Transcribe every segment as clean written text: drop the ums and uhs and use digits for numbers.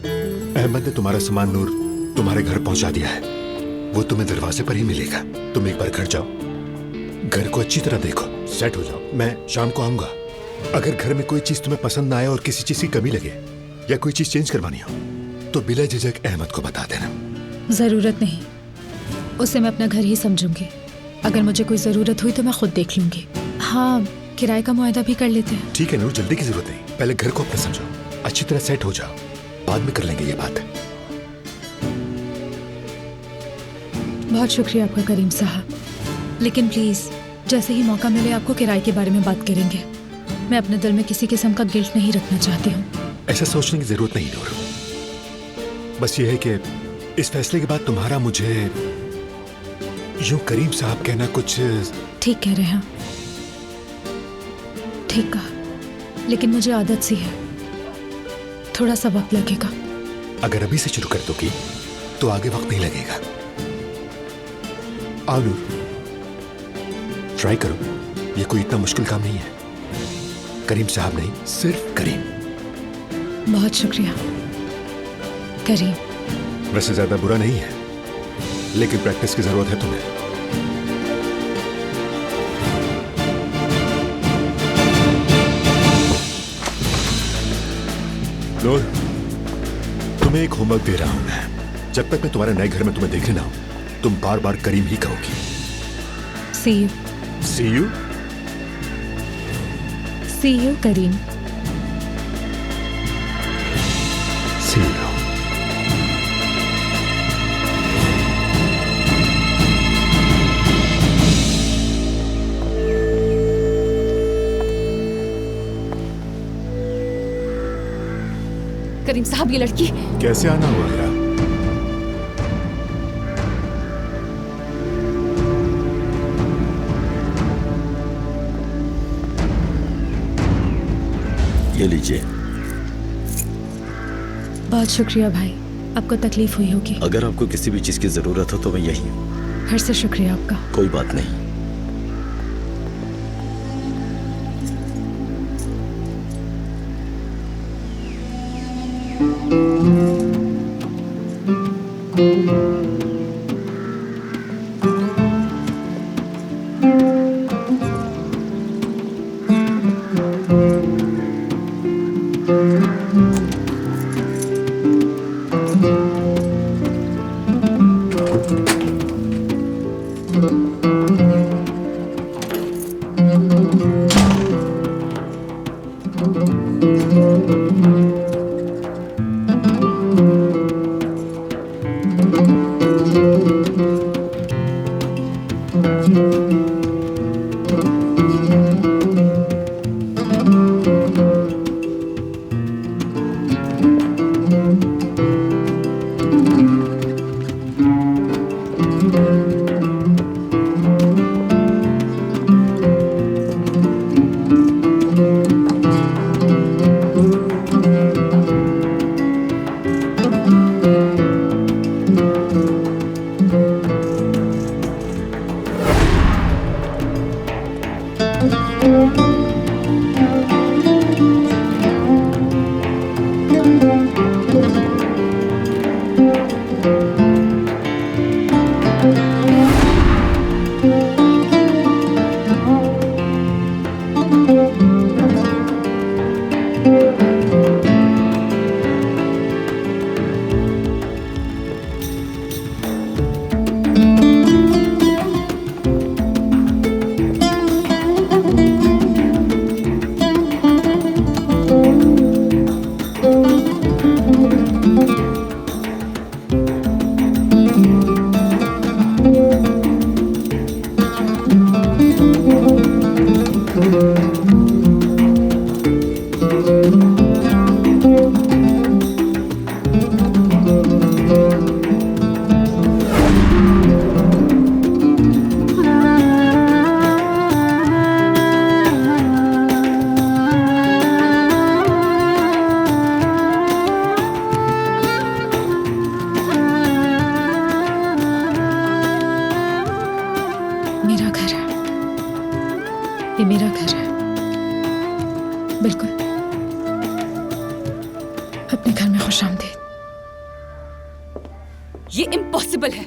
अहमद ने तुम्हारा सामान नूर तुम्हारे घर पहुंचा दिया है। वो तुम्हें दरवाजे पर ही मिलेगा। तुम एक बार घर जाओ, घर को अच्छी तरह देखो, सेट हो जाओ। मैं शाम को आऊंगा। अगर घर में कोई चीज तुम्हें पसंद ना आए और किसी चीज की कमी लगे या कोई चीज चेंज करवानी हो तो बिला झिझक अहमद को बता देना। जरूरत नहीं, उसे मैं अपना घर ही समझूंगी। अगर मुझे कोई जरूरत हुई तो मैं खुद देख लूंगी। हाँ, किराए का मुआयदा भी कर लेते हैं। ठीक है नूर, जल्दी की जरूरत नहीं। पहले घर को अपना समझो, अच्छी तरह सेट हो जाओ, बाद में कर लेंगे ये बात। बहुत शुक्रिया आपका करीम साहब, लेकिन प्लीज जैसे ही मौका मिले आपको किराए के बारे में बात करेंगे। मैं अपने दिल में किसी किस्म का गिल्ट नहीं रखना चाहती हूँ। ऐसा सोचने की जरूरत नहीं नूर। बस ये है कि इस फैसले के बाद तुम्हारा मुझे यूं करीम साहब कहना कुछ। ठीक कह रहे हैं, ठीक कहा, लेकिन मुझे आदत सी है, थोड़ा सा वक्त लगेगा। अगर अभी से शुरू कर दोगी तो आगे वक्त नहीं लगेगा। आओ नूर, ट्राई करो, ये कोई इतना मुश्किल काम नहीं है। करीम साहब नहीं, सिर्फ करीम। बहुत शुक्रिया करीम। वैसे ज्यादा बुरा नहीं है, लेकिन प्रैक्टिस की जरूरत है तुम्हें। नूर, तुम्हें एक होमवर्क दे रहा हूं मैं। जब तक मैं तुम्हारे नए घर में तुम्हें देखने ना हूं तुम बार बार करीम ही कहोगी। See you. See you? See you Karim. See you. Karim साहब, ये लड़की कैसे आना हुआ मेरा? ये लीजिए। बहुत शुक्रिया भाई, आपको तकलीफ हुई होगी। अगर आपको किसी भी चीज की जरूरत हो तो मैं यही हूँ। फिर से शुक्रिया आपका। कोई बात नहीं। ये मेरा घर है, बिल्कुल। अपने घर में खुशामदीद। ये इम्पॉसिबल है।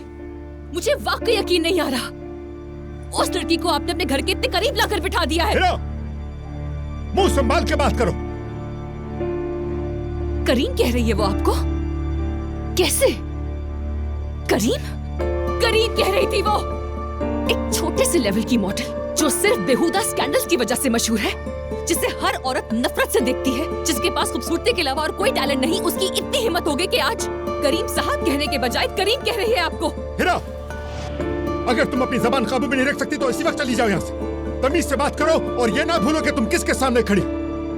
मुझे वाकई यकीन नहीं आ रहा। उस लड़की को आपने अपने घर के इतने करीब लाकर बिठा दिया है। हिरा, मुंह संभाल के बात करो। करीम कह रही है वो आपको? कैसे? करीम? करीम कह रही थी वो, एक छोटे से लेवल की मॉडल जो सिर्फ बेहुदा स्कैंडल्स की वजह से मशहूर है, जिसे हर औरत नफरत से देखती है, जिसके पास खूबसूरती के अलावा और कोई टैलेंट नहीं, उसकी इतनी हिम्मत हो गई कि आज करीम साहब कहने के बजाय करीम कह रही है आपको। हिरा, अगर तुम अपनी जबान काबू में नहीं रख सकती तो इसी वक्त चली जाओ यहाँ से। तमीज से बात करो और ये ना भूलो कि तुम किसके सामने खड़ी।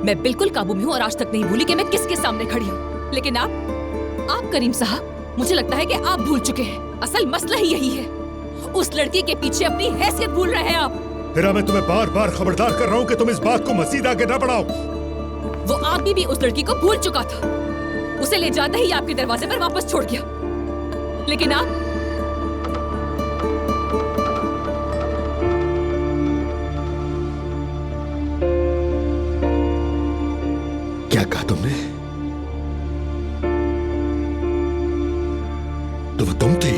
मैं बिल्कुल काबू में हूँ और आज तक नहीं भूली कि मैं किसके सामने खड़ी हूँ। लेकिन आप करीम साहब, मुझे लगता है कि आप भूल चुके हैं। असल मसला ही यही है, उस लड़की के पीछे अपनी हैसियत भूल रहे हैं आप। हिरा, मैं तुम्हें बार बार खबरदार कर रहा हूँ कि तुम इस बात को मजीद आगे न बढ़ाओ। वो आदमी भी उस लड़की को भूल चुका था। उसे ले जाते ही आपके दरवाजे पर वापस छोड़ गया। लेकिन आप क्या कहा तुमने? तो वो तुम थी,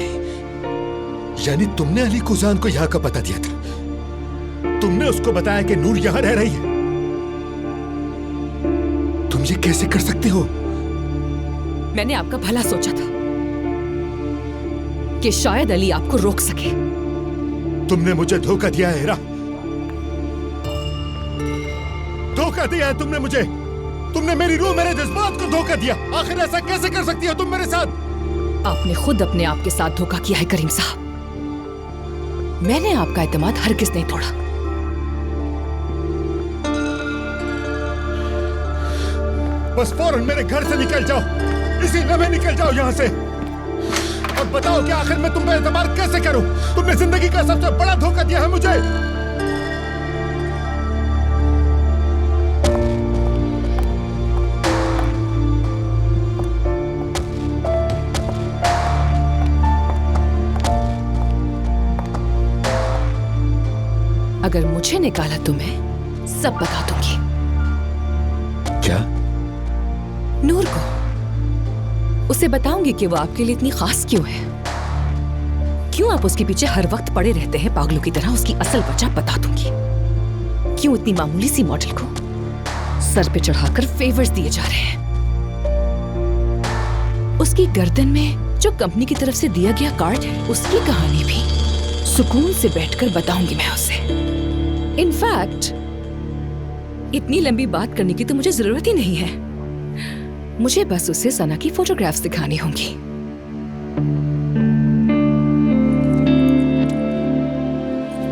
यानी तुमने अली कुजान को यहाँ का पता दिया था। तुमने उसको बताया कि नूर यहां रह रही है। तुम ये कैसे कर सकते हो? मैंने आपका भला सोचा था कि शायद अली आपको रोक सके। तुमने मुझे धोखा दिया है हिरा, धोखा दिया है तुमने मुझे। तुमने मेरी रूह, मेरे जज्बात को धोखा दिया। आखिर ऐसा कैसे कर सकती हो तुम मेरे साथ? आपने खुद अपने आप के साथ धोखा किया है करीम साहब। मैंने आपका एतमाद हरगिज नहीं तोड़ा। बस फौरन मेरे घर से निकल जाओ, इसी लम्हे निकल जाओ यहाँ से। और बताओ कि आखिर मैं तुम पे एतबार कैसे करूं? तुमने जिंदगी का सबसे बड़ा धोखा दिया है मुझे। अगर मुझे निकाला तो मैं सब बता दूंगी। क्या? नूर को। उसे बताऊंगी कि वो आपके लिए इतनी खास क्यों है, क्यों आप उसके पीछे हर वक्त पड़े रहते हैं पागलों की तरह। उसकी असल वजह बता दूंगी, क्यों इतनी मामूली सी मॉडल को सर पे चढ़ाकर फेवर्स दिए जा रहे हैं। उसकी गर्दन में जो कंपनी की तरफ से दिया गया कार्ड है, उसकी कहानी भी सुकून से बैठकर बताऊंगी मैं उसे। इनफैक्ट इतनी लंबी बात करने की तो मुझे जरूरत ही नहीं है। मुझे बस उसे सना की फोटोग्राफ्स दिखानी होंगी।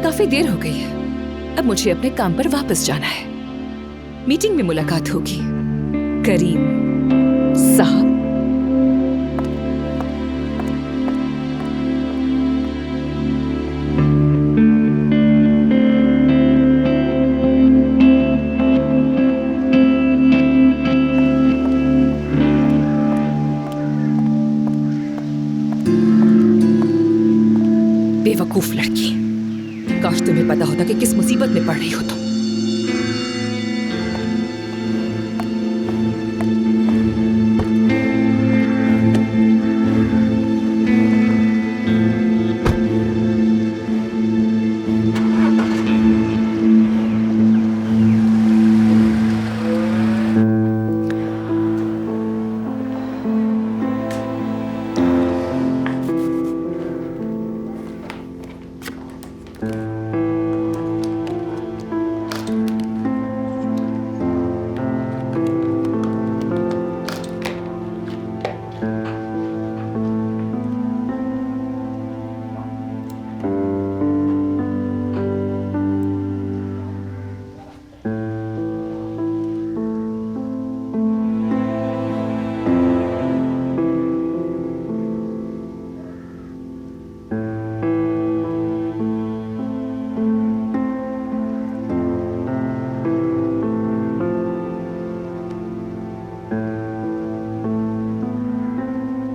काफी देर हो गई है, अब मुझे अपने काम पर वापस जाना है। मीटिंग में मुलाकात होगी करीम साहब। बेवकूफ लड़की, काश तुम्हें पता होता कि किस मुसीबत में पड़ रही हो तुम।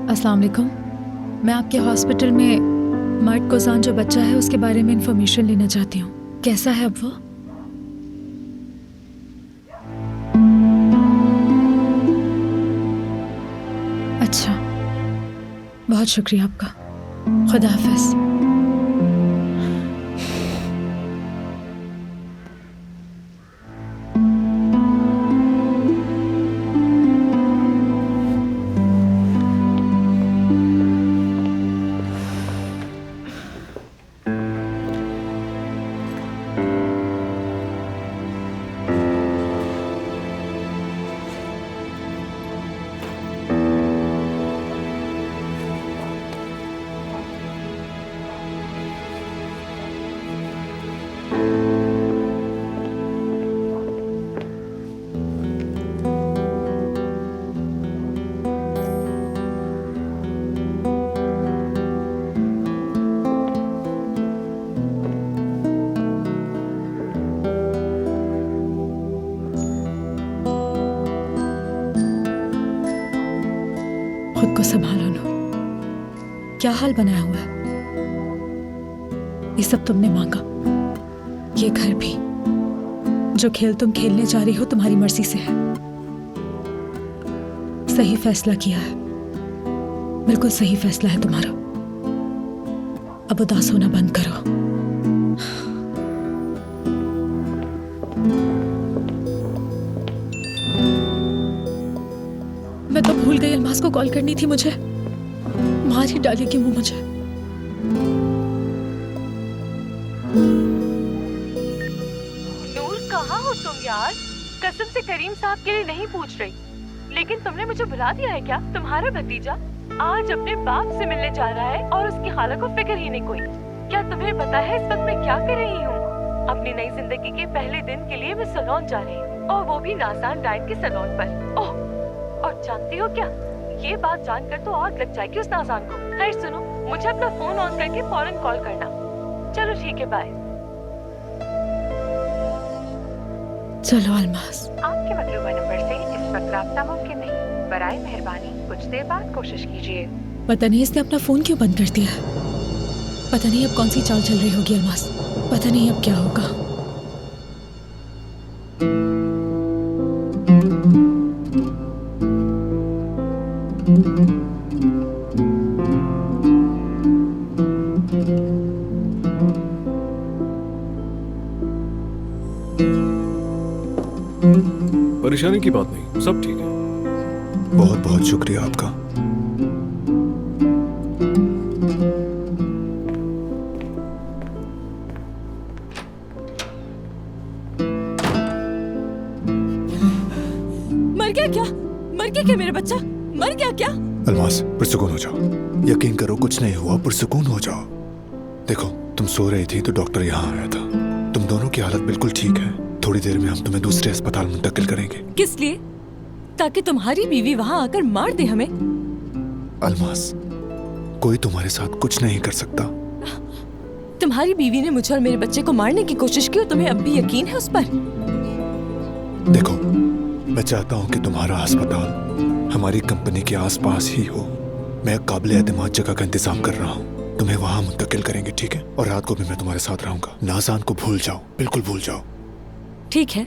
अस्सलाम वालेकुम। मैं आपके हॉस्पिटल में मर्द कोजान जो बच्चा है उसके बारे में इंफॉर्मेशन लेना चाहती हूँ। कैसा है अब वो? अच्छा, बहुत शुक्रिया आपका। खुदा हाफिज। खुद को संभालो नूर। क्या हाल बनाया हुआ है? ये सब तुमने मांगा, ये घर भी। जो खेल तुम खेलने जा रही हो तुम्हारी मर्जी से है। सही फैसला किया है, बिल्कुल सही फैसला है तुम्हारा। अब उदास होना बंद करो। मैं तो भूल गई अलमास को कॉल करनी थी मुझे। मार ही डालेगी वो मुझे। नूर कहाँ हो तुम यार? कसम से करीम साहब के लिए नहीं पूछ रही, लेकिन तुमने मुझे भुला दिया है क्या? तुम्हारा भतीजा आज अपने बाप से मिलने जा रहा है और उसकी हालत को फिक्र ही नहीं कोई। क्या तुम्हें पता है इस वक्त मैं क्या कर रही हूँ? अपनी नई जिंदगी के पहले दिन के लिए मैं सैलून जा रही हूँ, और वो भी नासान डाइट के सैलून पर। ओह, और जानती हो क्या, ये बात जानकर तो आग लग जाएगी उस नासान को। खैर सुनो, मुझे अपना फोन ऑन करके फौरन कॉल करना। चलो ठीक है, बाय। चलो अलमास। आपके मतलूबा नंबर से इस वक्त राब्ता मुमकिन नहीं। बराए मेहरबानी कुछ देर बाद कोशिश कीजिए। पता नहीं इसने अपना फोन क्यों बंद कर दिया है। पता नहीं अब कौन सी चाल चल रही होगी अलमास। पता नहीं अब क्या होगा। परेशानी की बात नहीं, सब ठीक है। बहुत बहुत शुक्रिया आपका। मर गया क्या? मर गया क्या मेरा बच्चा? मर गया क्या? अलमास, पुरसुकून हो जाओ। यकीन करो कुछ नहीं हुआ, पुरसुकून हो जाओ। देखो, तुम सो रही थी तो डॉक्टर यहाँ आया था। तुम दोनों की हालत बिल्कुल ठीक है। थोड़ी देर में हम तुम्हें दूसरे अस्पताल मुंतकिल करेंगे। किस लिए? ताकि तुम्हारी बीवी वहाँ आकर मार दे हमें? अलमास, कोई तुम्हारे साथ कुछ नहीं कर सकता। तुम्हारी बीवी ने मुझे और मेरे बच्चे को मारने की कोशिश की और तुम्हें अब भी यकीन है उस पर? देखो, मैं चाहता हूँ कि तुम्हारा अस्पताल हमारी कंपनी के आसपास ही हो। मैं काबिल एतमाद जगह का इंतजाम कर रहा हूँ। तुम्हें वहाँ मुंतकिल करेंगे, ठीक है? और रात को भी मैं तुम्हारे साथ रहूंगा। नाज़ान को भूल जाओ, बिल्कुल भूल जाओ। ठीक है,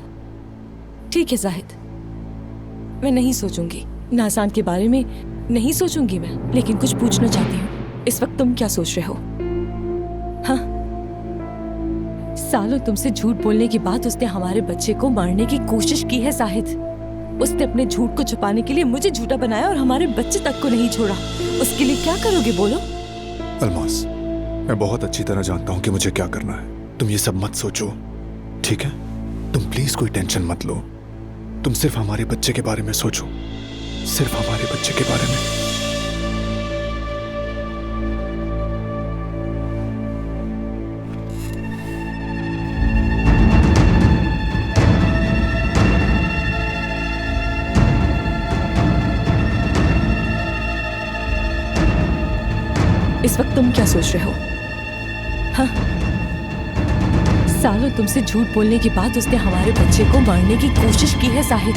ठीक है जाहिद, मैं नहीं सोचूंगी। नाज़ान के बारे में नहीं सोचूंगी मैं। लेकिन कुछ पूछना चाहती हूँ, इस वक्त तुम क्या सोच रहे हो? हाँ, सालों तुमसे झूठ बोलने के बाद उसने हमारे बच्चे को मारने की कोशिश की है जाहिद। उसने अपने झूठ को छुपाने के लिए मुझे झूठा बनाया और हमारे बच्चे तक को नहीं छोड़ा। उसके लिए क्या करोगे बोलो? अलमास, मैं बहुत अच्छी तरह जानता हूँ कि मुझे क्या करना है। तुम ये सब मत सोचो, ठीक है? तुम प्लीज कोई टेंशन मत लो। तुम सिर्फ हमारे बच्चे के बारे में सोचो, सिर्फ हमारे बच्चे के बारे में। इस वक्त तुम क्या सोच रहे हो? हाँ, सालों तुमसे झूठ बोलने के बाद उसने हमारे बच्चे को मारने की कोशिश की है जाहिद।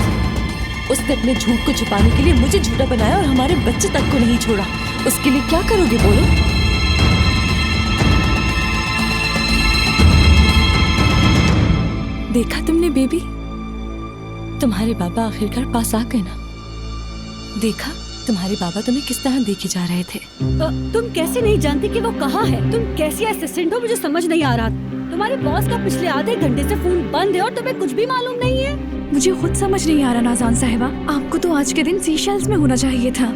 उसने अपने झूठ को छुपाने के लिए मुझे झूठा बनाया और हमारे बच्चे तक को नहीं छोड़ा। उसके लिए क्या करोगे बोलो? देखा तुमने बेबी, तुम्हारे बाबा आखिरकार पास आ गए ना। देखा, तुम्हारे बाबा तुम्हें किस तरह देखे जा रहे थे? तुम कैसे नहीं जानती कि वो कहाँ है? तुम कैसी असिस्टेंट हो, मुझे समझ नहीं आ रहा। तुम्हारे बॉस का पिछले आधे घंटे से फोन बंद है और तुम्हें कुछ भी मालूम नहीं है। मुझे खुद समझ नहीं आ रहा नाज़ान साहिबा, आपको तो आज के दिन सीशेल्स में होना चाहिए था।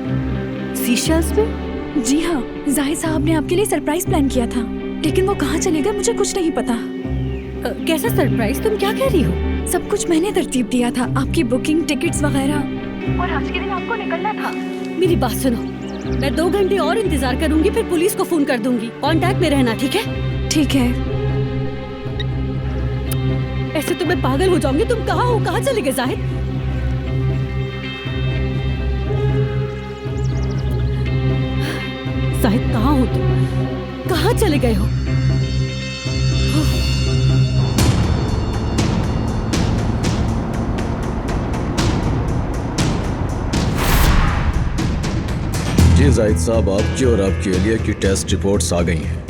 सीशेल्स में? जी हाँ, जाहिद साहब ने आपके लिए सरप्राइज प्लान किया था, लेकिन वो कहाँ चले गए मुझे कुछ नहीं पता। कैसा सरप्राइज? तुम क्या कह रही हो? सब कुछ मैंने तरतीब दिया था, आपकी बुकिंग, टिकट्स वगैरह। और आज के दिन आपको निकलना था। मेरी बात सुनो, मैं 2 घंटे और इंतजार करूंगी, फिर पुलिस को फोन कर दूंगी। कांटेक्ट में रहना, ठीक है? ठीक है। ऐसे तो मैं पागल हो जाऊंगी। तुम कहाँ हो? कहाँ चले गए जाहिद? जाहिद कहाँ हो तुम? कहाँ चले गए हो? जी जाहिद साहब, आपकी और आपकी एलिया की टेस्ट रिपोर्ट्स आ गई हैं।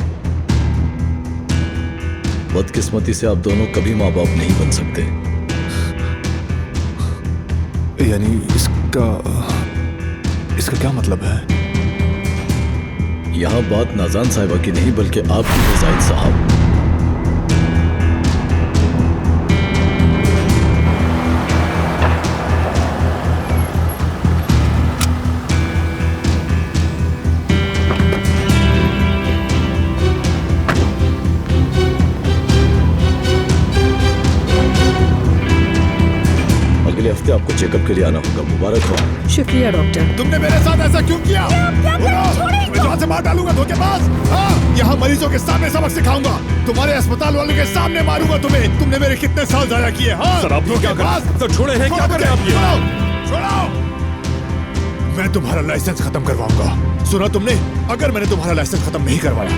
बदकिस्मती से आप दोनों कभी माँ बाप नहीं बन सकते। यानी इसका क्या मतलब है? यहाँ बात नाज़ान साहिबा की नहीं बल्कि आपकी है जाहिद साहब। अगले हफ्ते आपको चेकअप के लिए आना होगा। मुबारक हो। शुक्रिया डॉक्टर। तुमने मेरे साथ ऐसा क्यों किया? मैं जान से मार डालूंगा धोखेबाज। हाँ, यहाँ मरीजों के सामने सबक सिखाऊंगा। तुम्हारे अस्पताल वालों के सामने मारूंगा तुम्हें। तुमने मेरे कितने साल जाया किए? हाँ सर, आप लोग क्या कर रहे हैं? सर, छोड़े हैं, क्या कर रहे हैं आप ये? छोड़ो। मैं तुम्हारा लाइसेंस खत्म करवाऊंगा। सुना तुमने? अगर मैंने तुम्हारा लाइसेंस खत्म नहीं करवाया,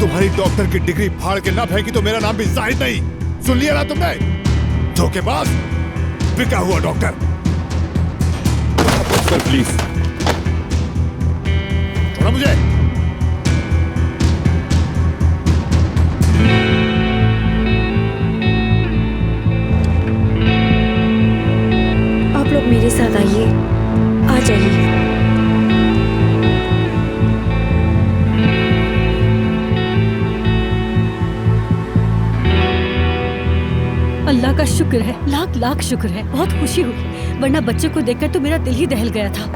तुम्हारी डॉक्टर की डिग्री फाड़ के ना फेंकी तो मेरा नाम भी जाहिद नहीं। सुन लिया ना तुमने? धोखेबाज, बिका हुआ डॉक्टर। Sir please. छोड़ा मुझे। आप लोग मेरे साथ आइए, आ जाइए। अल्लाह का शुक्र है, लाख लाख शुक्र है। बहुत खुशी हुई, वरना बच्चे को देखकर तो मेरा दिल ही दहल गया था।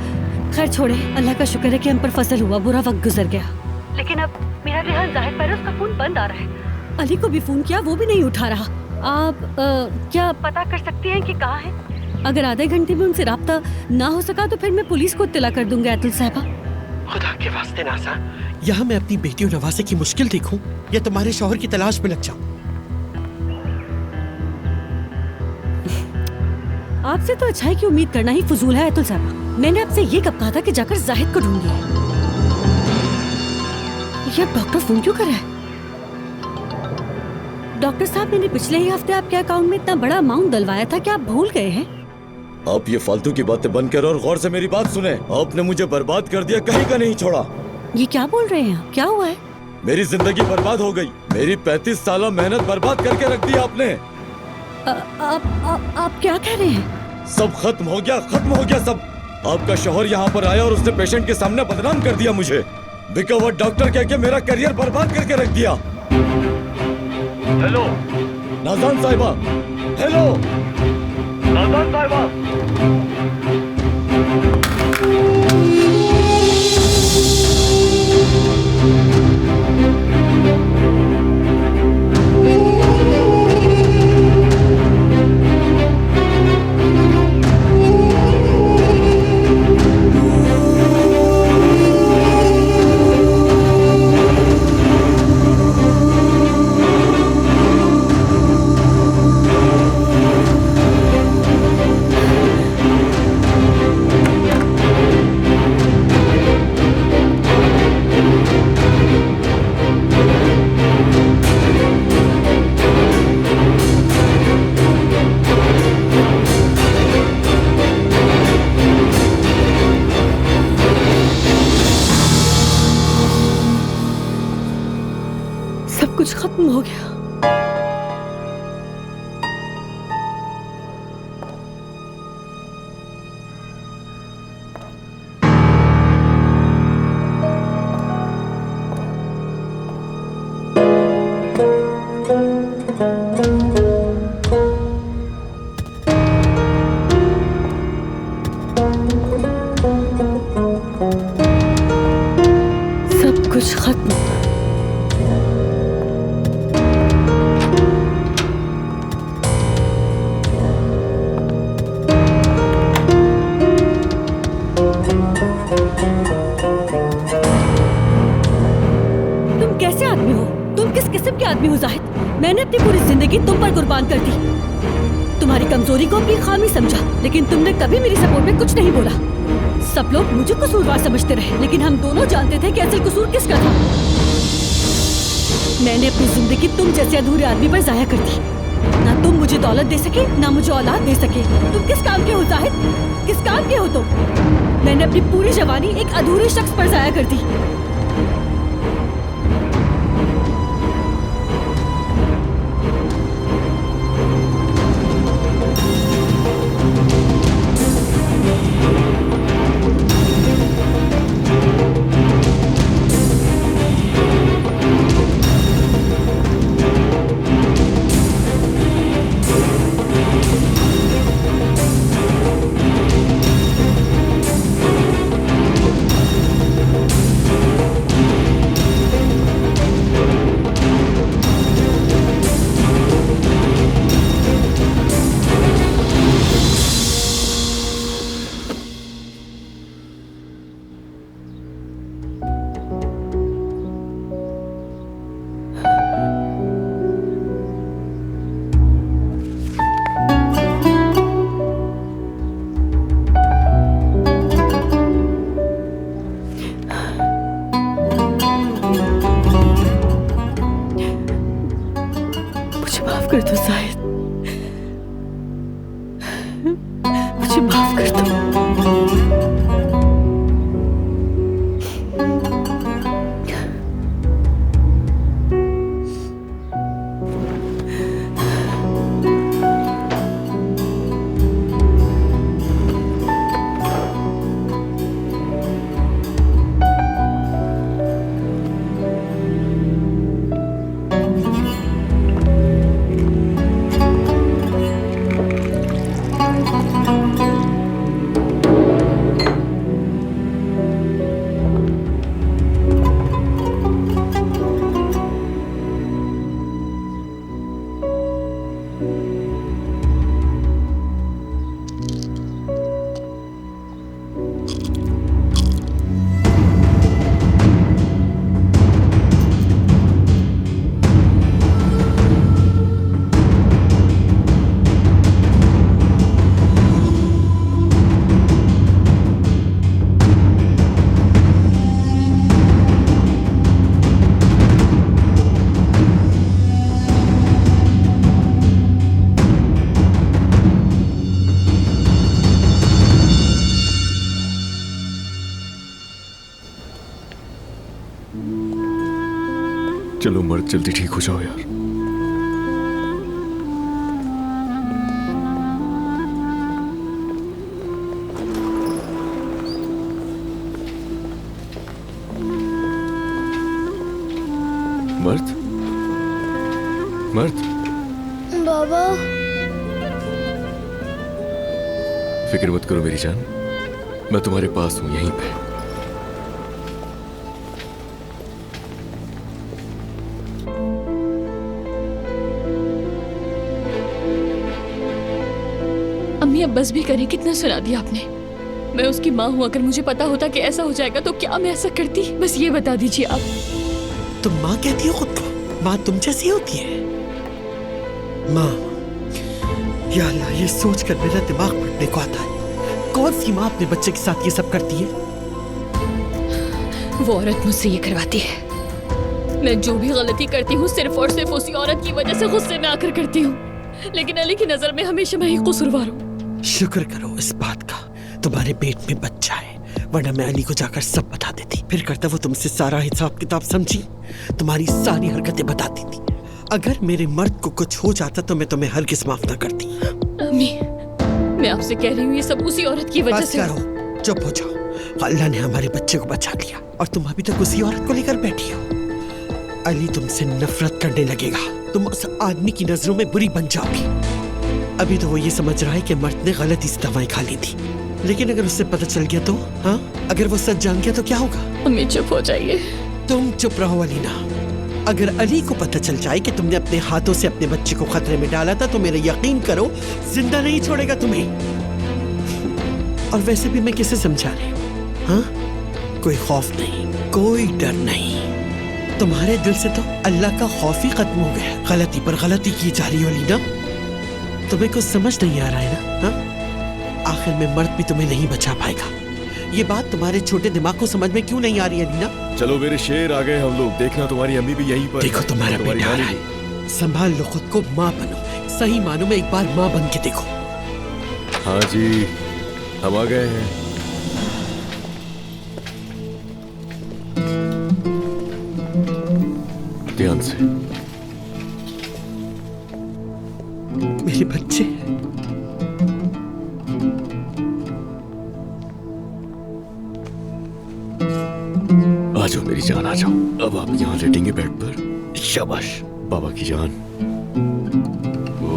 खैर छोड़े, अल्लाह का शुक्र है कि हम पर फसल हुआ, बुरा वक्त गुजर गया। लेकिन अब मेरा ध्यान जाहिद पर है, उसका फोन बंद आ रहा है। अली को भी फोन किया, वो भी नहीं उठा रहा। आप क्या पता कर सकती हैं कि कहाँ है? अगर आधे घंटे में उनसे राब्ता ना हो सका तो फिर मैं पुलिस को इत्तला कर दूंगा। ऐतुल साहिबा, खुदा के वास्ते नाज़ा, यहाँ मैं अपनी बेटी और नवासे की मुश्किल देखूं या तुम्हारे शौहर की तलाश में लग जाऊं? आपसे तो अच्छाई की उम्मीद करना ही फजूल है। ऐतुल साहिबा, मैंने आपसे ये कब कहा था कि जाकर जाहिद को ढूंढिए? ये अब डॉक्टर फोन क्यों कर रहा है? डॉक्टर साहब, मैंने पिछले ही हफ्ते आपके अकाउंट में इतना बड़ा अमाउंट डलवाया था, क्या आप भूल गए हैं? आप ये फालतू की बातें बंद करो और गौर से मेरी बात सुने। आपने मुझे बर्बाद कर दिया, कहीं का नहीं छोड़ा। ये क्या बोल रहे हैं? क्या हुआ है? मेरी जिंदगी बर्बाद हो गई। मेरी 35 साल मेहनत बर्बाद करके रख दी आपने। आप क्या कह रहे हैं? सब खत्म हो गया, खत्म हो गया सब। आपका शौहर यहाँ पर आया और उसने पेशेंट के सामने बदनाम कर दिया मुझे। बिका हुआ डॉक्टर कह के मेरा करियर बर्बाद करके रख दिया। हेलो नाज़ान साहिबा, हेलो नाज़ान साहिबा। सब कुछ खत्म हो गया। सब कुछ खत्म। तुम कैसे आदमी हो? तुम किस किस्म के आदमी हो जाहिद? मैंने अपनी पूरी जिंदगी तुम पर कुर्बान कर दी। तुम्हारी कमजोरी को अपनी खामी समझा, लेकिन तुमने कभी मेरी सपोर्ट में कुछ नहीं बोला। सब लोग मुझे कसूरवार समझते रहे, लेकिन हम दोनों जानते थे कि असल कसूर किसका था। मैंने अपनी जिंदगी तुम जैसे अधूरे आदमी पर जाया कर दी। ना तुम मुझे दौलत दे सके, ना मुझे औलाद दे सके। तुम किस काम के हो जाहिद? किस काम के हो तुम? मैंने अपनी पूरी जवानी एक अधूरे शख्स पर जाया कर दी। माफ कर दो जाहिद, मुझे माफ कर दो। चलो मर्द, जल्दी ठीक हो जाओ यार। मर्द, मर्द। बाबा, फिक्र मत करो मेरी जान, मैं तुम्हारे पास हूं, यहीं पे। अम्मी अब बस भी करें, कितना सुना दिया आपने। मैं उसकी माँ हूँ, अगर मुझे पता होता कि ऐसा हो जाएगा तो क्या मैं ऐसा करती? बस ये बता दीजिए आप। तुम माँ कहती हो खुद को? माँ तुम जैसी होती है? माँ, या अल्लाह, ये सोचकर मेरा दिमाग फटने को आता है। कौन सी माँ अपने बच्चे के साथ ये सब करती है? वो औरत मुझसे ये करवाती है। मैं जो भी गलती करती हूँ सिर्फ और सिर्फ उसी औरत की वजह से गुस्से में आकर करती हूँ, लेकिन अली की नजर में हमेशा मैं ही कसूरवार हूँ। शुक्र करो इस बात का तुम्हारे पेट में बच्चा है, वरना मैं अली को जाकर सब बता देती। फिर करता वो तुमसे सारा हिसाब किताब समझी, तुम्हारी सारी हरकतें बताती थी। अगर मेरे मर्द को कुछ हो जाता तो मैं तुम्हें हरगिज़ माफ न करती। अम्मी, मैं आपसे कह रही हूँ ये सब उसी औरत की वजह से। करो, चुप हो जाओ। अल्लाह ने हमारे बच्चे को बचा लिया और तुम अभी तक उसी औरत को लेकर बैठी हो। अली तुमसे नफरत करने लगेगा, तुम उस आदमी की नजरों में बुरी बन जाओगी। अभी तो वो ये समझ रहा है कि मर्द ने गलती से दवाई खा ली थी, लेकिन अगर उससे पता चल गया तो? हाँ, अगर वो सच जान गया तो क्या होगा? मम्मी चुप हो जाइए। तुम चुप रहो अलीना। अगर अली को पता चल जाए कि तुमने अपने हाथों से अपने बच्चे को खतरे में डाला था तो मेरा यकीन करो जिंदा नहीं छोड़ेगा तुम्हें। और वैसे भी मैं किसे समझा रही हूँ? हाँ, कोई खौफ नहीं, कोई डर नहीं। तुम्हारे दिल से तो अल्लाह का खौफ ही खत्म हो गया। गलती पर गलती की जा रही हो अलीना। तुम्हें कुछ समझ नहीं आ रहा है ना? हाँ, आखिर में मर्द भी तुम्हें नहीं बचा पाएगा। ये बात तुम्हारे छोटे दिमाग को समझ में क्यों नहीं आ रही है अलीना? चलो मेरे शेर, आ गए हम लोग। देखना तुम्हारी अम्मी भी यहीं पर। देखो तुम्हारा बेटा आ रहा है। संभाल लो खुद को, माँ बनो। सही मानो में एक बार माँ बन के देखो। हाँ जी, हम आ गए हैं। ध्यान से। मेरे बच्चे, आ जाओ मेरी जान, आ जाओ। अब आप यहाँ लेटेंगे बेड पर। शाबाश बाबा की जान। ओ,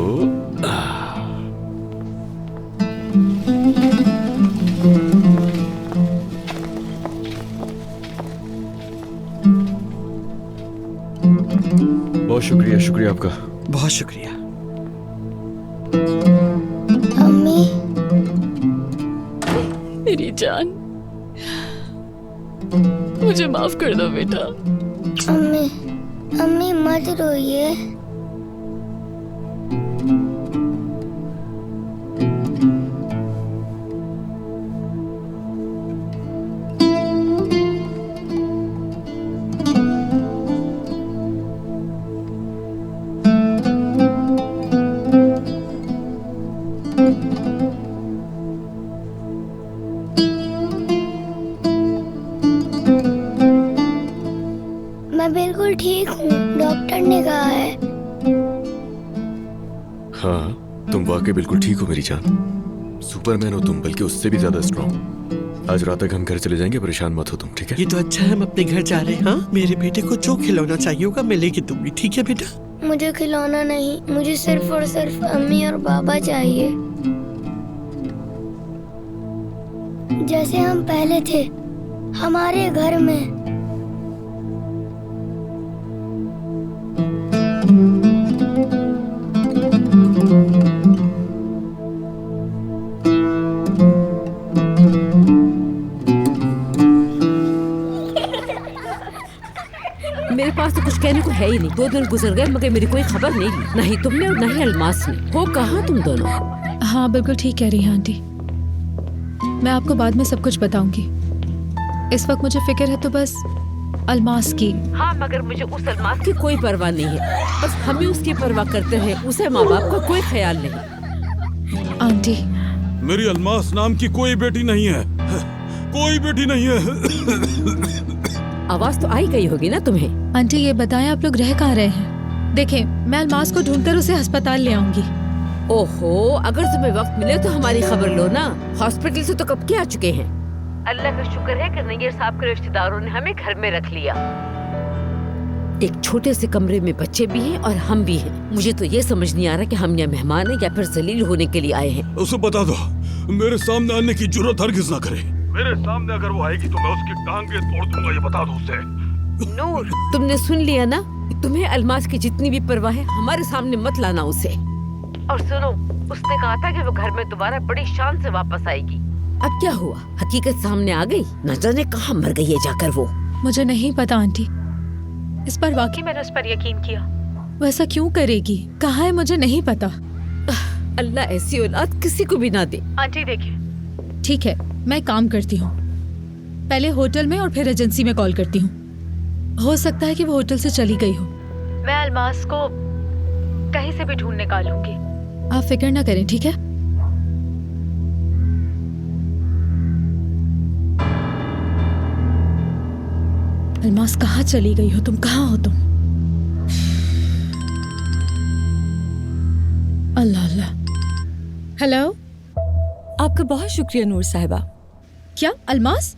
बहुत शुक्रिया, शुक्रिया आपका। बहुत शुक्रिया। अम्मी, मेरी जान, मुझे माफ कर दो बेटा। अम्मी, अम्मी मत रोइए। मैं बिल्कुल ठीक हूँ, डॉक्टर ने कहा है। हाँ, तुम वाकई बिल्कुल ठीक हो मेरी जान। सुपरमैन हो तुम, बल्कि उससे भी ज्यादा स्ट्रॉन्ग। आज रात तक हम घर चले जाएंगे, परेशान मत हो तुम, ठीक है? ये तो अच्छा है हम अपने घर जा रहे हैं। हाँ, मेरे बेटे को जो खिलौना चाहिए होगा मैं लेके दूंगी, ठीक है बेटा? मुझे खिलौना नहीं, मुझे सिर्फ और सिर्फ अम्मी और बाबा चाहिए, जैसे हम पहले थे हमारे घर में। मेरे पास तो कुछ कहने को है ही नहीं। 2 दिन गुजर गए मगर मेरी कोई खबर नहीं ली, ना ही तुमने और ना ही अलमास ने। हो कहाँ तुम दोनों? हाँ बिल्कुल ठीक कह रही हैं आंटी। मैं आपको बाद में सब कुछ बताऊंगी। इस वक्त मुझे फिक्र है तो बस अलमास की। हाँ, मगर मुझे उस अलमास की कोई परवाह नहीं है। बस हम ही उसकी परवाह करते हैं, उसे माँ बाप का कोई ख्याल नहीं। आंटी, मेरी अलमास नाम की कोई बेटी नहीं है, कोई बेटी नहीं है। आवाज तो आई गई होगी ना तुम्हें। आंटी ये बताएं आप लोग रह कहाँ रहे हैं? देखें, मैं अलमास को ढूंढकर उसे अस्पताल ले आऊंगी। ओहो, अगर तुम्हें वक्त मिले तो हमारी खबर लो ना। हॉस्पिटल से तो कब के आ चुके हैं। अल्लाह का शुक्र है कि नैयर साहब के रिश्तेदारों ने हमें घर में रख लिया। एक छोटे से कमरे में बच्चे भी हैं और हम भी हैं। मुझे तो ये समझ नहीं आ रहा कि हम यहाँ मेहमान हैं या फिर जलील होने के लिए आए हैं। उसे बता दो मेरे सामने आने की जरूरत हरगिज ना करे। मेरे सामने अगर वो आएगी तो मैं उसकी टांगे तोड़ दूंगा, ये बता दो उसे। नूर, तुमने सुन लिया ना? तुम्हें अलमास की जितनी भी परवाह है हमारे सामने मत लाना उसे। और सुनो, उसने कहा था कि वो घर में दोबारा बड़ी शान से वापस आएगी। अब क्या हुआ? हकीकत सामने आ गई। न जाने कहाँ मर गई है जाकर वो। मुझे नहीं पता आंटी, इस पर वाकई मैंने उस पर यकीन किया। वैसा क्यों करेगी? कहाँ है मुझे नहीं पता। अल्लाह ऐसी औलाद किसी को भी ना दे। आंटी देखिए, ठीक है मैं काम करती हूँ, पहले होटल में और फिर एजेंसी में कॉल करती हूँ। हो सकता है कि वो होटल से चली गई हो। मैं अलमास को कहीं से भी ढूंढ निकालूंगी, आप फिक्र ना करें, ठीक है? अलमास कहाँ चली गई हो तुम? कहाँ हो तुम? अल्लाह अल्लाह। हेलो, आपका बहुत शुक्रिया नूर साहिबा। क्या अलमास?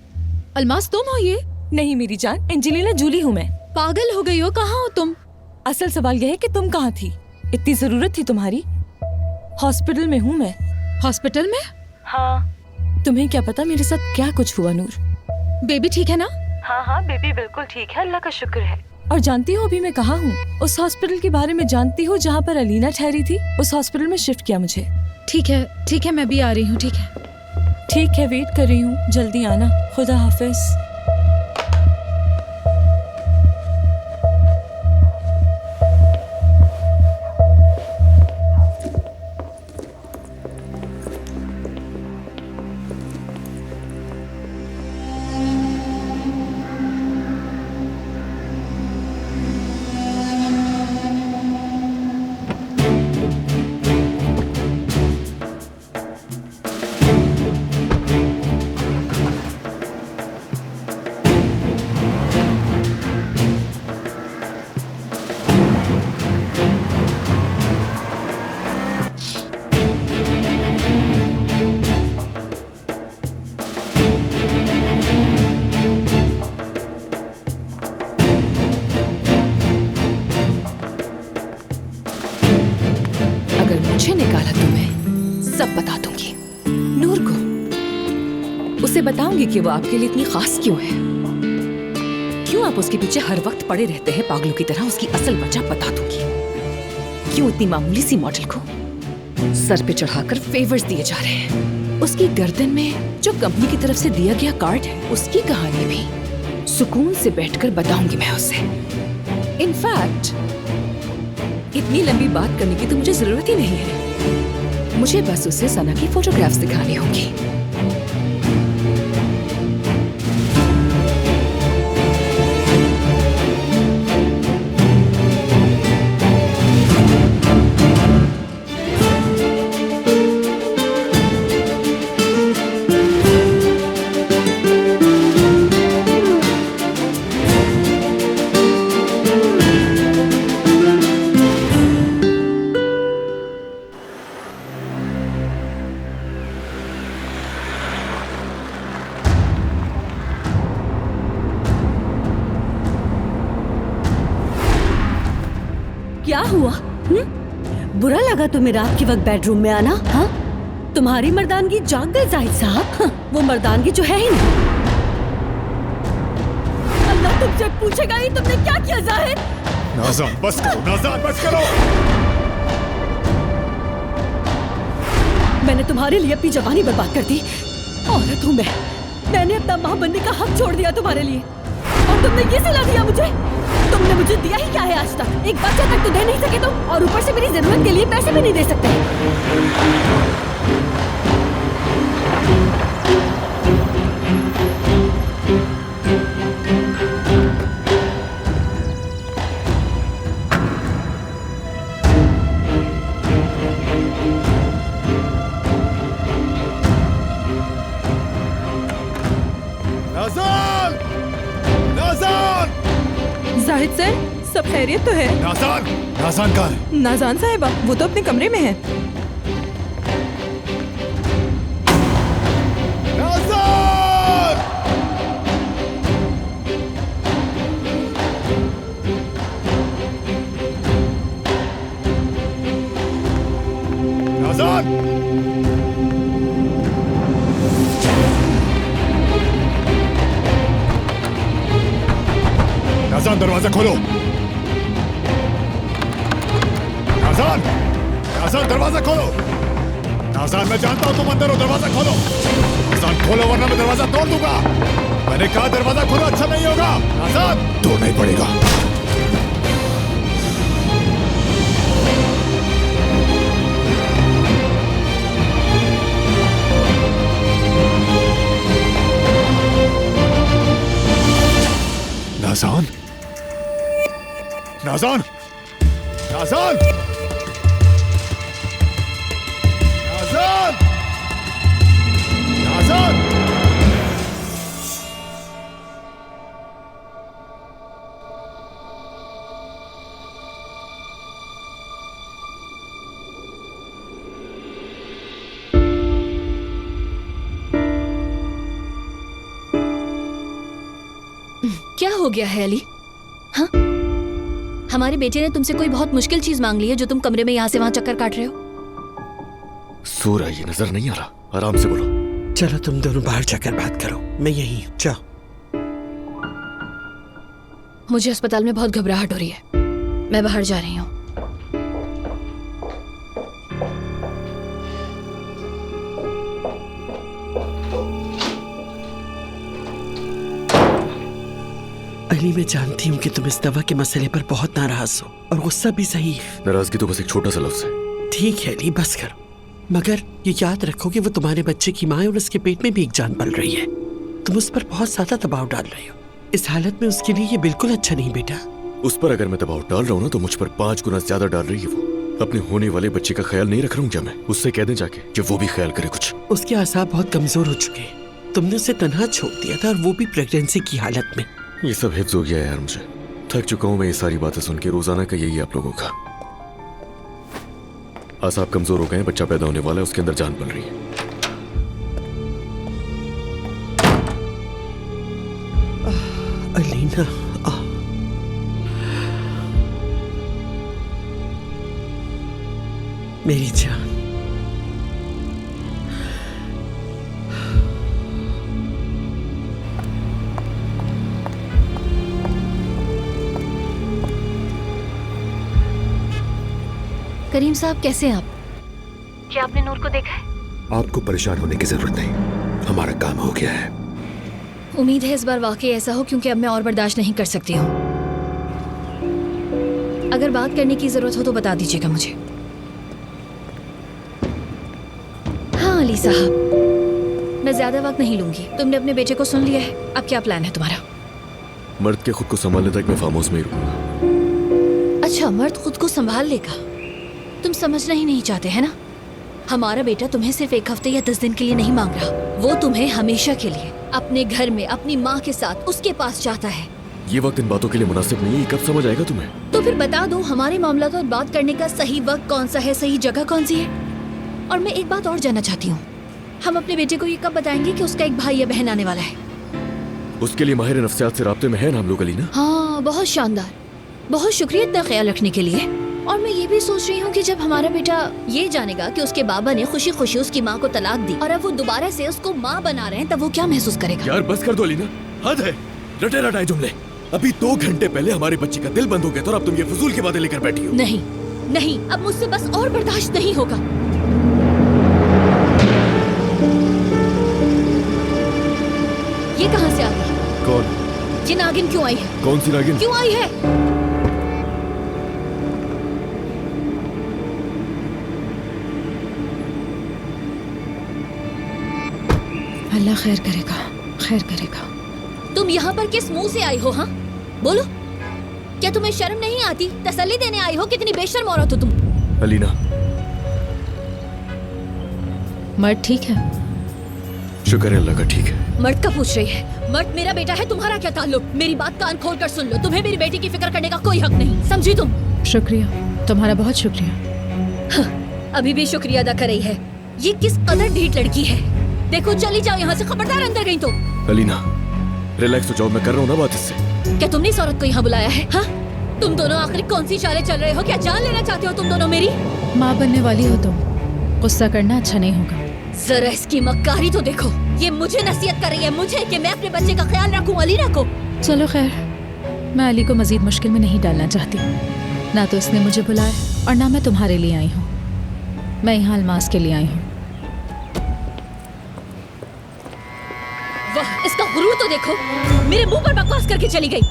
अलमास तुम हो? ये नहीं मेरी जान, एंजेलिना जूली हूँ मैं। पागल हो गई हो? कहाँ हो तुम? असल सवाल यह है कि तुम कहाँ थी? इतनी जरूरत थी तुम्हारी। हॉस्पिटल में हूँ मैं। हॉस्पिटल में? हाँ, तुम्हें क्या पता मेरे साथ क्या कुछ हुआ नूर। बेबी ठीक है ना? हाँ हाँ बेबी बिल्कुल ठीक है, अल्लाह का शुक्र है। और जानती हो अभी मैं कहाँ हूँ? उस हॉस्पिटल के बारे में जानती हो जहाँ पर अलीना ठहरी थी? उस हॉस्पिटल में शिफ्ट किया मुझे। ठीक है मैं भी आ रही हूँ। ठीक है वेट कर रही हूँ, जल्दी आना। खुदा हाफिज। मुझे निकाला तो मैं सब बता दूंगी नूर को। उसे बताऊंगी कि वो आपके लिए इतनी खास क्यों है, क्यों आप उसके पीछे हर वक्त पड़े रहते हैं पागलों की तरह। उसकी असल वजह बता दूंगी, क्यों इतनी मामूली सी मॉडल को सर पे चढ़ाकर फेवर्स दिए जा रहे हैं। उसकी गर्दन में जो कंपनी की तरफ से दिया गया कार्ड है, उसकी कहानी भी सुकून से बैठकर बताऊंगी मैं उसे। इनफैक्ट इतनी लंबी बात करने की तो मुझे जरूरत ही नहीं है, मुझे बस उसे सना की फोटोग्राफ्स दिखानी होंगी। क्या हुआ? बुरा लगा तुम्हें रात के वक्त बेडरूम में आना? हाँ, तुम्हारी मर्दानगी जाग गई जाहिद साहब। हाँ, वो मर्दानगी जो है ही नहीं। अल्लाह तुमसे पूछेगा ही तुमने क्या किया जाहिद। नाज़ान बस करो, नाज़ान बस करो। मैंने तुम्हारे लिए अपनी जवानी बर्बाद कर दी। औरत हूँ मैंने अपना माँ बनने का हक छोड़ दिया तुम्हारे लिए, और तुमने ये सिला दिया मुझे। तुमने मुझे दिया ही क्या है आज तक? एक बच्चा तक तो दे नहीं सके तुम, और ऊपर से मेरी जरूरत के लिए पैसे भी नहीं दे सकते। नाज़ान! नाज़ान! जाहिद सर, सब खैरियत तो है? नाज़ान! नाज़ान कहाँ है? नाज़ान साहिबा, वो तो अपने कमरे में है। नाज़ान! नाज़ान! नाज़ान दरवाजा खोलो। नाज़ान! नाज़ान दरवाजा खोलो। नाज़ान मैं जानता हूँ तुम अंदर हो, दरवाजा खोलो। नाज़ान खोलो वरना मैं दरवाजा तोड़ दूंगा। मैंने कहा दरवाजा खोलो, अच्छा नहीं होगा। नाज़ान तोड़ना ही पड़ेगा। Nazan! Nazan! Nazan! Nazan! Nazan! क्या हो गया है अली? हाँ, हमारे बेटे ने तुमसे कोई बहुत मुश्किल चीज मांग ली है जो तुम कमरे में यहाँ से वहाँ चक्कर काट रहे हो? सो रहा है, ये नजर नहीं आ रहा? आराम से बोलो। चलो तुम दोनों बाहर जाकर बात करो, मैं यहीं हूँ, जाओ। मुझे अस्पताल में बहुत घबराहट हो रही है, मैं बाहर जा रही हूँ। अली, मैं जानती हूँ कि तुम इस दवा के मसले पर बहुत नाराज हो और गुस्सा भी सही है। नाराजगी तो बस एक छोटा सा लफ्ज है। ठीक है अली, बस करो, मगर ये याद रखो कि वो तुम्हारे बच्चे की माँ है और उसके पेट में भी एक जान पल रही है। तुम उस पर बहुत ज्यादा दबाव डाल रहे हो। इस हालत में उसके लिए ये बिल्कुल अच्छा नहीं बेटा। उस पर अगर मैं दबाव डाल रहा हूँ ना तो मुझ पर 5 गुना ज्यादा डाल रही है वो। अपने होने वाले बच्चे का ख्याल नहीं रख रहा हूँ क्या मैं? उससे कह दें जाके कि वो भी ख्याल करे कुछ। उसके आसाब बहुत कमजोर हो चुके हैं। तुमने उसे तन्हा छोड़ दिया था और वो भी प्रेगनेंसी की हालत में। ये सब हिफ्ज हो गया है यार, मुझे थक चुका हूँ मैं ये सारी बातें सुन के। रोजाना का यही आप लोगों का। आसाब कमजोर हो गए हैं, बच्चा पैदा होने वाला है, उसके अंदर जान पल रही है। अलीना, मेरी जान, करीम साहब कैसे हैं आप? क्या आपने नूर को देखा है? आपको परेशान होने की जरूरत नहीं, हमारा काम हो गया है। उम्मीद है इस बार वाकई ऐसा हो, क्योंकि अब मैं और बर्दाश्त नहीं कर सकती हूँ। अगर बात करने की जरूरत हो तो बता दीजिएगा मुझे। हाँ अली साहब, मैं ज्यादा वक्त नहीं लूंगी। तुमने अपने बेटे को सुन लिया है, अब क्या प्लान है तुम्हारा? मर्द के खुद को संभालने तक मैं फार्म हाउस में ही रुकूंगा। अच्छा, मर्द खुद को संभाल लेगा? तुम समझना ही नहीं चाहते है ना? हमारा बेटा तुम्हें सिर्फ 1 हफ्ते या 10 दिन के लिए नहीं मांग रहा, वो तुम्हें हमेशा के लिए अपने घर में अपनी माँ के साथ उसके पास चाहता है। ये वक्त इन बातों के लिए मुनासिब नहीं है, कब समझ आएगा तुम्हें? तो फिर बता दो हमारे मामला तो बात करने का सही वक्त कौन सा है, सही जगह कौन सी है। और मैं एक बात और जानना चाहती हूँ, हम अपने बेटे को ये कब बताएंगे कि उसका एक भाई या बहन आने वाला है? उसके लिए माहिर नफ्सियात से राब्ते में है ना हम लोग अलीना। हाँ, बहुत शानदार, बहुत शुक्रिया इतना ख्याल रखने के लिए। और मैं ये भी सोच रही हूँ कि जब हमारा बेटा ये जानेगा कि उसके बाबा ने खुशी खुशी उसकी माँ को तलाक दी और अब वो दोबारा से उसको माँ बना रहे हैं, तब वो क्या महसूस करेगा? यार बस कर दो अलीना, हद है। रटे रटाए जुमले। अभी 2 घंटे पहले हमारे बच्चे का दिल बंद हो गया था और अब तुम ये फजूल की बातें लेकर बैठी हो। नहीं नहीं, अब मुझसे बस और बर्दाश्त नहीं होगा। ये कहाँ से आ गई? कौन? ये नागिन क्यों आई है? कौन सी नागिन? क्यों आई है? अल्लाह खैर करेगा, खैर करेगा। तुम यहाँ पर किस मुंह से आई हो? हाँ बोलो, क्या तुम्हें शर्म नहीं आती? तसल्ली देने आई हो? कितनी बेशर्म औरत हो तुम। अलीना, मर्द ठीक है? शुक्र है अल्लाह का ठीक है। मर्द का पूछ रही है? मर्द मेरा बेटा है, तुम्हारा क्या ताल्लुक? मेरी बात कान खोल कर सुन लो, तुम्हें मेरी बेटी की फिक्र करने का कोई हक नहीं, समझी तुम? शुक्रिया, तुम्हारा बहुत शुक्रिया। हाँ, अभी भी शुक्रिया अदा कर रही है। ये किस कदर ढीठ लड़की है। देखो चली जाओ यहाँ से, खबरदार अंदर गई तो। अलीना रिलैक्स हो जाओ, मैं कर रहा हूँ ना बात इससे। क्या तुमने इस औरत को यहाँ बुलाया है? हाँ, तुम दोनों आखिर कौन सी चालें चल रहे हो? क्या जान लेना चाहते हो तुम दोनों मेरी? माँ बनने वाली हो तुम, गुस्सा करना अच्छा नहीं होगा। जरा इसकी मक्कारी तो देखो, ये मुझे नसीहत कर रही है, मुझे, कि मैं अपने बच्चे का ख्याल रखूं अलीना को। चलो खैर, मैं अली को मजीद मुश्किल में नहीं डालना चाहती। ना तो इसने मुझे बुलाया और ना मैं तुम्हारे लिए आई हूँ। मैं यहाँ अलमास के लिए आई हूँ। वाह, इसका गुरूर तो देखो, मेरे मुंह पर बकवास करके चली गई।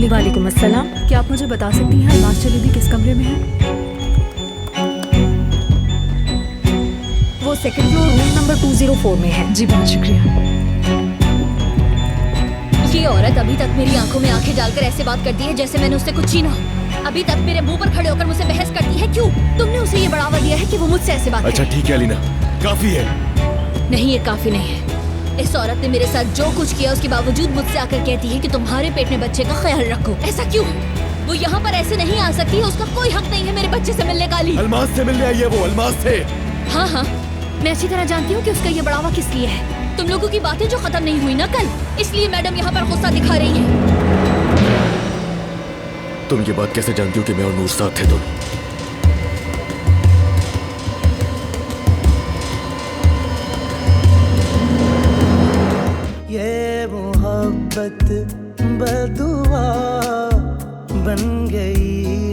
वालेकुम अस्सलाम। क्या आप मुझे बता सकती हैं अलमास दीदी किस कमरे में है? वो सेकंड फ्लोर रूम नंबर 204 में है। जी बहुत शुक्रिया। ये औरत अभी तक मेरी आंखों में आंखें डालकर ऐसे बात करती है जैसे मैंने उससे कुछ छीना हो। अभी तक मेरे मुंह पर खड़े होकर मुझसे बहस करती है। क्यों? तुमने उसे ये बढ़ावा दिया है कि वो मुझसे ऐसे बात अच्छा ठीक है अलीना, काफी है। नहीं, ये काफी नहीं है। इस औरत ने मेरे साथ जो कुछ किया उसके बावजूद मुझसे आकर कहती है कि तुम्हारे पेट में बच्चे का ख्याल रखो। ऐसा क्यों? वो यहाँ पर ऐसे नहीं आ सकती है, उसका कोई हक नहीं है मेरे बच्चे से मिलने का। अलमास से मिलने आई है वो, अलमास से। हाँ हाँ, मैं अच्छी तरह जानती हूँ कि उसका ये बढ़ावा किस लिए है। तुम लोगों की बातें जो खत्म नहीं हुई ना कल, इसलिए मैडम यहाँ पर गुस्सा दिखा रही है। तुम ये बात कैसे जानती हो कि मैं और नूर साथ थे दोनों? ये मोहब्बत बदुआ बन गई